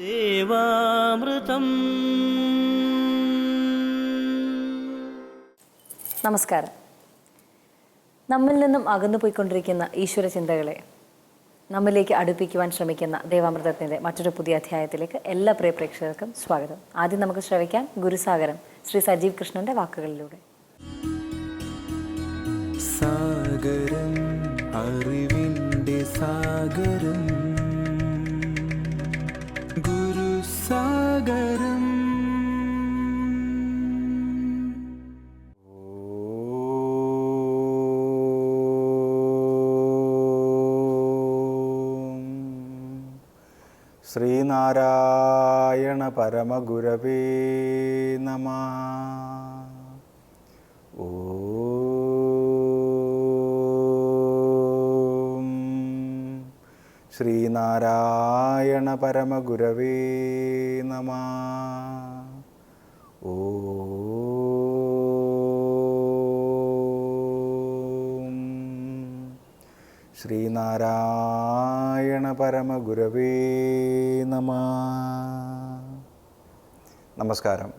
ദേവാമൃതം. നമസ്കാരം. നമ്മിൽ നിന്നും അകന്നു പോയിക്കൊണ്ടിരിക്കുന്ന ഈശ്വര ചിന്തകളെ നമ്മിലേക്ക് അടുപ്പിക്കുവാൻ ശ്രമിക്കുന്ന ദേവാമൃതത്തിൻ്റെ മറ്റൊരു പുതിയ അധ്യായത്തിലേക്ക് എല്ലാ പ്രിയ പ്രേക്ഷകർക്കും സ്വാഗതം. ആദ്യം നമുക്ക് ശ്രവിക്കാം ഗുരുസാഗരം ശ്രീ സജീവ് കൃഷ്ണന്റെ വാക്കുകളിലൂടെ. സാഗരം അറിവിൻ്റെ സാഗരം ഗുരുസാഗരം. ശ്രീനാരായണ പരമഗുരവേ നമഃ. ഓം ശ്രീനാരായണ പരമഗുരവേ നമഃ. ഓം ശ്രീനാരായണ പരമഗുരവേ നമഃ. നമസ്കാരം.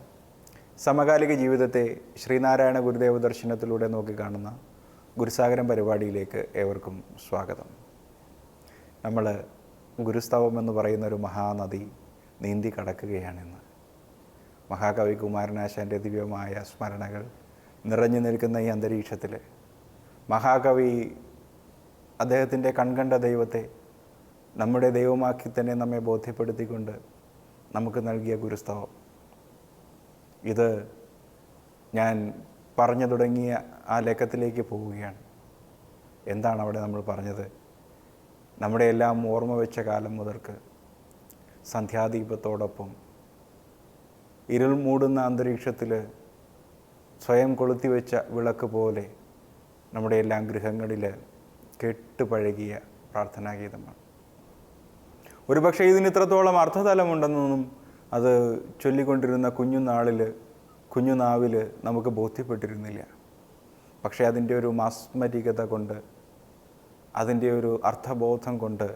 സമകാലിക ജീവിതത്തെ ശ്രീനാരായണ ഗുരുദേവ ദർശനത്തിലൂടെ നോക്കിക്കാണുന്ന ഗുരുസാഗരം പരിപാടിയിലേക്ക് ഏവർക്കും സ്വാഗതം. നമ്മൾ ഗുരുസ്തവം എന്ന് പറയുന്ന ഒരു മഹാനദി നീന്തി കടക്കുകയാണിന്ന്. മഹാകവി കുമാരനാശാൻ്റെ ദിവ്യമായ സ്മരണകൾ നിറഞ്ഞു നിൽക്കുന്ന ഈ അന്തരീക്ഷത്തിൽ മഹാകവി അദ്ദേഹത്തിൻ്റെ കൺകണ്ട ദൈവത്തെ നമ്മുടെ ദൈവമാക്കി തന്നെ നമ്മെ ബോധ്യപ്പെടുത്തിക്കൊണ്ട് നമുക്ക് നൽകിയ ഗുരുസ്തവം. ഇത് ഞാൻ പറഞ്ഞു തുടങ്ങിയ ആ ലേഖത്തിലേക്ക് പോവുകയാണ്. എന്താണ് അവിടെ നമ്മൾ പറഞ്ഞത്? നമ്മുടെ എല്ലാം ഓർമ്മ വെച്ച കാലം മുതൽക്ക് സന്ധ്യാദീപത്തോടൊപ്പം ഇരുൾ മൂടുന്ന അന്തരീക്ഷത്തിൽ സ്വയം കൊളുത്തിവെച്ച വിളക്ക് പോലെ നമ്മുടെ എല്ലാം ഗൃഹങ്ങളിൽ കേട്ടുപഴകിയ പ്രാർത്ഥനാഗീതമാണ്. ഒരുപക്ഷെ ഇതിന് ഇത്രത്തോളം അർത്ഥതലമുണ്ടെന്നൊന്നും അത് ചൊല്ലിക്കൊണ്ടിരുന്ന കുഞ്ഞുനാവിൽ നമുക്ക് ബോധ്യപ്പെട്ടിരുന്നില്ല. പക്ഷേ അതിൻ്റെ ഒരു മാസ്മരികത കൊണ്ട്, അതിൻ്റെ ഒരു അർത്ഥബോധം കൊണ്ട്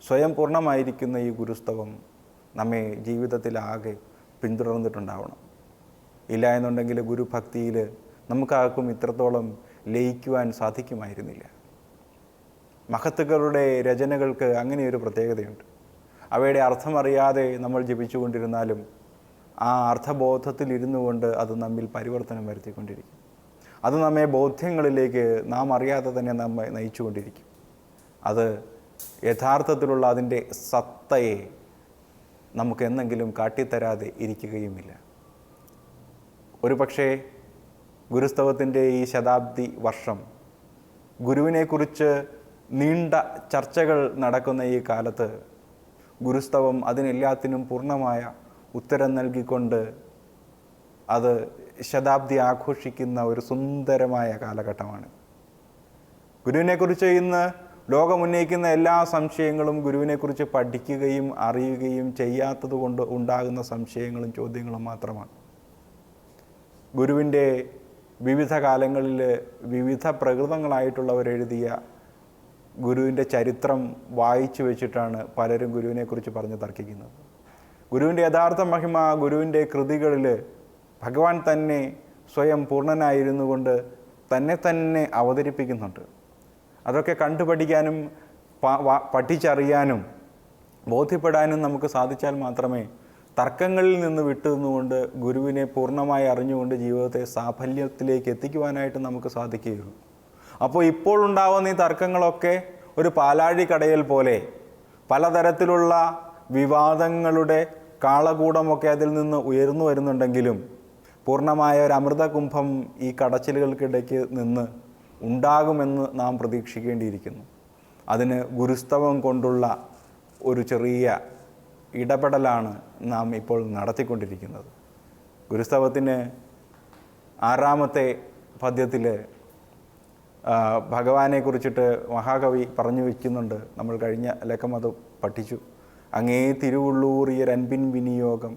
സ്വയം പൂർണ്ണമായിരിക്കുന്ന ഈ ഗുരുസ്തവം നമ്മെ ജീവിതത്തിലാകെ പിന്തുടർന്നിട്ടുണ്ടാവണം. ഇല്ല എന്നുണ്ടെങ്കിൽ ഗുരുഭക്തിയിൽ നമുക്കാർക്കും ഇത്രത്തോളം ലയിക്കുവാൻ സാധിക്കുമായിരുന്നില്ല. മഹത്തുക്കളുടെ രചനകൾക്ക് അങ്ങനെയൊരു പ്രത്യേകതയുണ്ട്. അവയുടെ അർത്ഥമറിയാതെ നമ്മൾ ജപിച്ചുകൊണ്ടിരുന്നാലും ആ അർത്ഥബോധത്തിലിരുന്നു കൊണ്ട് അത് നമ്മിൽ പരിവർത്തനം വരുത്തിക്കൊണ്ടിരിക്കും. അത് നമ്മെ ബോധ്യങ്ങളിലേക്ക് നാം അറിയാതെ തന്നെ നമ്മെ നയിച്ചുകൊണ്ടിരിക്കും. അത് യഥാർത്ഥത്തിലുള്ള അതിൻ്റെ സത്തയെ നമുക്ക് എന്നെങ്കിലും കാട്ടിത്തരാതെ ഇരിക്കുകയുമില്ല. ഒരു പക്ഷേ ഗുരുസ്തവത്തിൻ്റെ ഈ ശതാബ്ദി വർഷം ഗുരുവിനെക്കുറിച്ച് നീണ്ട ചർച്ചകൾ നടക്കുന്ന ഈ കാലത്ത് ഗുരുസ്തവം അതിനെല്ലാത്തിനും പൂർണ്ണമായ ഉത്തരം നൽകിക്കൊണ്ട് അത് ശതാബ്ദി ആഘോഷിക്കുന്ന ഒരു സുന്ദരമായ കാലഘട്ടമാണ്. ഗുരുവിനെക്കുറിച്ച് ഇന്ന് ലോകമുന്നയിക്കുന്ന എല്ലാ സംശയങ്ങളും ഗുരുവിനെക്കുറിച്ച് പഠിക്കുകയും അറിയുകയും ചെയ്യാത്തത് കൊണ്ട് ഉണ്ടാകുന്ന സംശയങ്ങളും ചോദ്യങ്ങളും മാത്രമാണ്. ഗുരുവിൻ്റെ വിവിധ കാലങ്ങളിൽ വിവിധ പ്രകൃതങ്ങളായിട്ടുള്ളവരെഴുതിയ ഗുരുവിൻ്റെ ചരിത്രം വായിച്ചു വെച്ചിട്ടാണ് പലരും ഗുരുവിനെക്കുറിച്ച് പറഞ്ഞ് തർക്കിക്കുന്നത്. ഗുരുവിൻ്റെ യഥാർത്ഥ മഹിമ ഗുരുവിൻ്റെ കൃതികളിൽ ഭഗവാൻ തന്നെ സ്വയം പൂർണ്ണനായിരുന്നു കൊണ്ട് തന്നെ അവതരിപ്പിക്കുന്നുണ്ട്. അതൊക്കെ കണ്ടുപഠിക്കാനും പഠിച്ചറിയാനും ബോധ്യപ്പെടാനും നമുക്ക് സാധിച്ചാൽ മാത്രമേ തർക്കങ്ങളിൽ നിന്ന് വിട്ടുനിന്നുകൊണ്ട് ഗുരുവിനെ പൂർണ്ണമായി അറിഞ്ഞുകൊണ്ട് ജീവിതത്തെ സാഫല്യത്തിലേക്ക് എത്തിക്കുവാനായിട്ട് നമുക്ക് സാധിക്കുകയുള്ളൂ. അപ്പോൾ ഇപ്പോൾ ഉണ്ടാവുന്ന ഈ തർക്കങ്ങളൊക്കെ ഒരു പാലാഴി കടയൽ പോലെ പലതരത്തിലുള്ള വിവാദങ്ങളുടെ കാളകൂടമൊക്കെ അതിൽ നിന്ന് ഉയർന്നു വരുന്നുണ്ടെങ്കിലും പൂർണ്ണമായ ഒരു അമൃതകുംഭം ഈ കടച്ചിലുകൾക്കിടയ്ക്ക് നിന്ന് ഉണ്ടാകുമെന്ന് നാം പ്രതീക്ഷിക്കേണ്ടിയിരിക്കുന്നു. അതിന് ഗുരുസ്തവം കൊണ്ടുള്ള ഒരു ചെറിയ ഇടപെടലാണ് നാം ഇപ്പോൾ നടത്തിക്കൊണ്ടിരിക്കുന്നത്. ഗുരുസ്തവത്തിന് 6-ാമത്തെ പദ്യത്തിൽ ഭഗവാനെ കുറിച്ചിട്ട് മഹാകവി പറഞ്ഞു വയ്ക്കുന്നുണ്ട്. നമ്മൾ കഴിഞ്ഞ ലക്കം അത് പഠിച്ചു. അങ്ങേ തിരുവുള്ളൂറിയരൻപിൻ വിനിയോഗം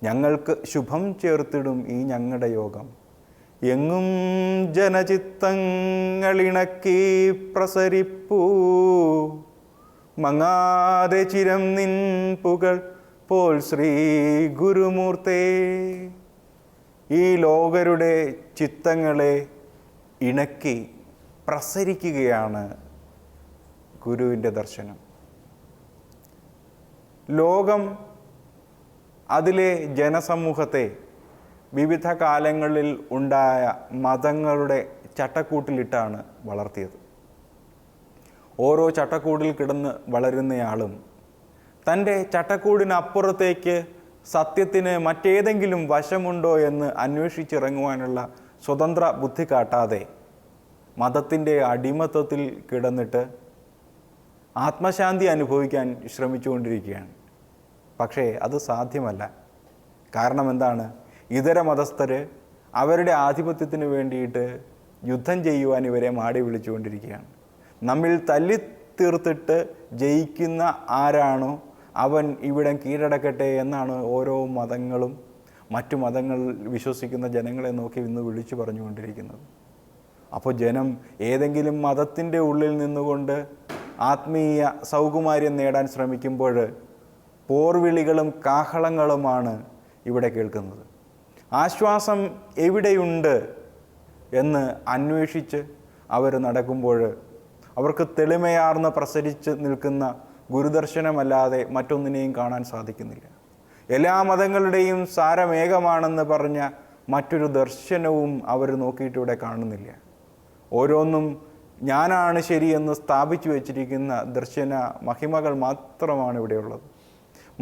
ഞങ്ങൾക്ക് ശുഭം ചേർത്തിടും ഈ ഞങ്ങളുടെ യോഗം. എങ്ങും ജനചിത്തങ്ങളിണക്കി പ്രസരിപ്പൂ മങ്ങാതെ ചിരം നിൻ പുകൾ പോൽ ശ്രീ ഗുരുമൂർത്തേ. ഈ ലോകരുടെ ചിത്തങ്ങളെ ഇണക്കി പ്രസരിക്കുകയാണ് ഗുരുവിൻ്റെ ദർശനം. ലോകം അതിലെ ജനസമൂഹത്തെ വിവിധ കാലങ്ങളിൽ ഉണ്ടായ മതങ്ങളുടെ ചട്ടക്കൂട്ടിലിട്ടാണ് വളർത്തിയത്. ഓരോ ചട്ടക്കൂടിൽ കിടന്ന് വളരുന്നയാളും തൻ്റെ ചട്ടക്കൂടിനപ്പുറത്തേക്ക് സത്യത്തിന് മറ്റേതെങ്കിലും വശമുണ്ടോ എന്ന് അന്വേഷിച്ചിറങ്ങുവാനുള്ള സ്വതന്ത്ര ബുദ്ധി കാട്ടാതെ മതത്തിൻ്റെ അടിമത്തത്തിൽ കിടന്നിട്ട് ആത്മശാന്തി അനുഭവിക്കാൻ ശ്രമിച്ചുകൊണ്ടിരിക്കുകയാണ്. പക്ഷേ അത് സാധ്യമല്ല. കാരണം എന്താണ്? ഇതര മതസ്ഥർ അവരുടെ ആധിപത്യത്തിന് വേണ്ടിയിട്ട് യുദ്ധം ചെയ്യുവാൻ ഇവരെ മാടി വിളിച്ചുകൊണ്ടിരിക്കുകയാണ്. നമ്മിൽ തല്ലിത്തീർത്തിട്ട് ജയിക്കുന്ന ആരാണോ അവൻ ഇവിടം കീഴടക്കട്ടെ എന്നാണ് ഓരോ മതങ്ങളും മറ്റു മതങ്ങൾ വിശ്വസിക്കുന്ന ജനങ്ങളെ നോക്കി ഇന്ന് വിളിച്ചു പറഞ്ഞുകൊണ്ടിരിക്കുന്നത്. അപ്പോൾ ജനം ഏതെങ്കിലും മതത്തിൻ്റെ ഉള്ളിൽ നിന്നുകൊണ്ട് ആത്മീയ സൗകുമാര്യം നേടാൻ ശ്രമിക്കുമ്പോൾ പോർവിളികളും കാഹളങ്ങളുമാണ് ഇവിടെ കേൾക്കുന്നത്. ആശ്വാസം എവിടെയുണ്ട് എന്ന് അന്വേഷിച്ച് അവർ നടക്കുമ്പോൾ അവർക്ക് തെളിമയാർന്ന് പ്രസരിച്ച് നിൽക്കുന്ന ഗുരുദർശനമല്ലാതെ മറ്റൊന്നിനെയും കാണാൻ സാധിക്കുന്നില്ല. എല്ലാ മതങ്ങളുടെയും സാരമേകമാണെന്ന് പറഞ്ഞ മറ്റൊരു ദർശനവും അവർ നോക്കിയിട്ടിവിടെ കാണുന്നില്ല. ഓരോന്നും ഞാനാണ് ശരിയെന്ന് സ്ഥാപിച്ചു വച്ചിരിക്കുന്ന ദർശന മഹിമകൾ മാത്രമാണ് ഇവിടെയുള്ളത്.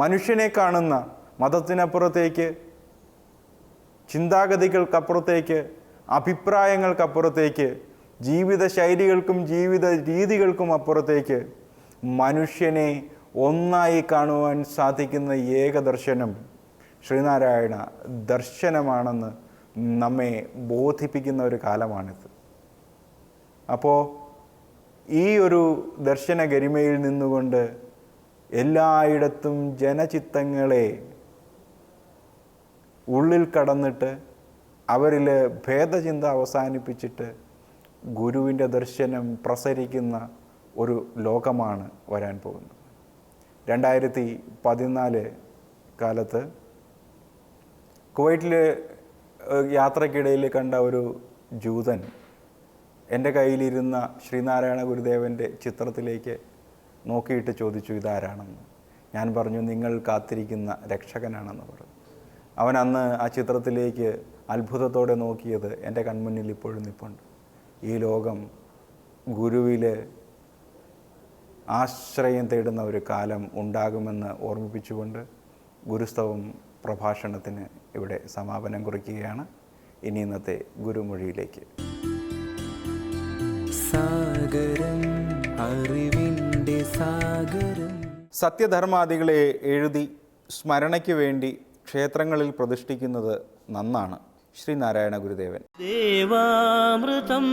മനുഷ്യനെ കാണുന്ന മതത്തിനപ്പുറത്തേക്ക്, ചിന്താഗതികൾക്കപ്പുറത്തേക്ക്, അഭിപ്രായങ്ങൾക്കപ്പുറത്തേക്ക്, ജീവിത ശൈലികൾക്കും ജീവിത രീതികൾക്കും അപ്പുറത്തേക്ക് മനുഷ്യനെ ഒന്നായി കാണുവാൻ സാധിക്കുന്ന ഏകദർശനം ശ്രീനാരായണ ദർശനമാണെന്ന് നമ്മെ ബോധിപ്പിക്കുന്ന ഒരു കാലമാണിത്. അപ്പോൾ ഈ ഒരു ദർശന ഗരിമയിൽ നിന്നുകൊണ്ട് എല്ലായിടത്തും ജനചിത്തങ്ങളെ ഉള്ളിൽ കടന്നിട്ട് അവരിൽ ഭേദചിന്ത അവസാനിപ്പിച്ചിട്ട് ഗുരുവിൻ്റെ ദർശനം പ്രസരിക്കുന്ന ഒരു ലോകമാണ് വരാൻ പോകുന്നത്. 2014 കാലത്ത് കുവൈറ്റിൽ യാത്രക്കിടയിൽ കണ്ട ഒരു ജൂതൻ എൻ്റെ കയ്യിലിരുന്ന ശ്രീനാരായണ ഗുരുദേവൻ്റെ ചിത്രത്തിലേക്ക് നോക്കിയിട്ട് ചോദിച്ചു, ഇതാരാണെന്ന്. ഞാൻ പറഞ്ഞു, നിങ്ങൾ കാത്തിരിക്കുന്ന രക്ഷകനാണെന്ന് പറഞ്ഞു. അവൻ അന്ന് ആ ചിത്രത്തിലേക്ക് അത്ഭുതത്തോടെ നോക്കിയത് എൻ്റെ കൺമുന്നിൽ ഇപ്പോഴും നിൽപ്പുണ്ട്. ഈ ലോകം ഗുരുവിൽ ആശ്രയം തേടുന്ന ഒരു കാലം ഉണ്ടാകുമെന്ന് ഓർമ്മിപ്പിച്ചുകൊണ്ട് ഗുരുസ്തവം പ്രഭാഷണത്തിന് ഇവിടെ സമാപനം കുറിക്കുകയാണ്. ഇനി ഇന്നത്തെ ഗുരുമൊഴിയിലേക്ക്. സാഗരം അറിവിൻ്റെ സാഗരം. സത്യധർമാദികളെ എഴുതി സ്മരണയ്ക്ക് വേണ്ടി ക്ഷേത്രങ്ങളിൽ പ്രതിഷ്ഠിക്കുന്നത് നന്നാണ്. ശ്രീനാരായണ ഗുരുദേവൻ. ദേവാമൃതം